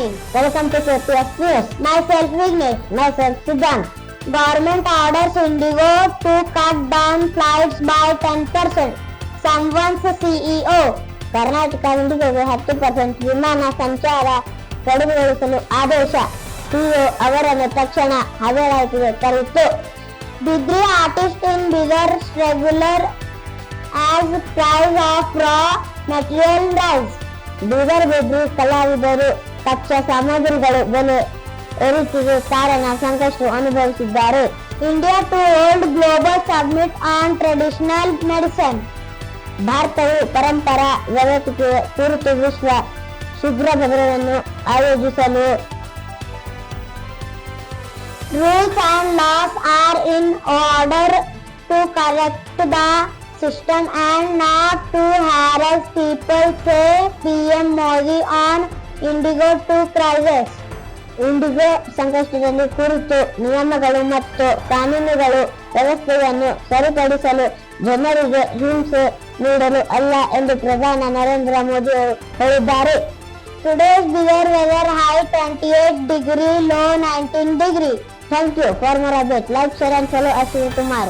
login. Welcome to KPS News. Myself Vignesh. Myself Siddhant. Government orders Indigo to cut down flights by 10%. Someone's CEO. Karnataka ಇಂಡಿಗೋಗೆ 10% ವಿಮಾನ ಸಂಚಾರ ಕಡಿಮೆಗೊಳಿಸಲು ಆದೇಶ. CEO ಅವರನ್ನು ತಕ್ಷಣ ಹಜರಾತಿಗೆ ಕರೆಯಿತು. Degree artist in bigger regular as price of raw material rise. Bidar ಡಿಗ್ರಿ ಕಲಾವಿದರು ಕಚ್ಚಾ ಸಾಮಗ್ರಿಗಳು ಬೆಲೆ ಏರಿಕೆಗೆ ಕಾರಣ ಸಂಕಷ್ಟ ಅನುಭವಿಸಿದ್ದಾರೆ. India to hold global summit on traditional medicine. ಭಾರತವು ಪರಂಪರಾ ವೈದ್ಯಕೀಯ ಕುರಿತು ವಿಶ್ವ ಶಿಬಿರವನ್ನು ಆಯೋಜಿಸಲು rules and laws are in order to correct the system and not to harass people, say PM Modi on Indigo 2 crisis. IndiGo ಸಂಕಷ್ಟದಲ್ಲಿ ಕುರಿತು ನಿಯಮಗಳು ಮತ್ತು ಕಾನೂನುಗಳು ವ್ಯವಸ್ಥೆಯನ್ನು ಸರಿಪಡಿಸಲು ಜನರಿಗೆ ಹಿಂಸೆ ನೀಡಲು ಅಲ್ಲ ಎಂದು ಪ್ರಧಾನಿ ನರೇಂದ್ರ ಮೋದಿ ಹೇಳಿದ್ದಾರೆ. Today's bigger weather high 28 degree, low 19 degree. Thank you for more updates. Like, share and follow Ashwini Kumar.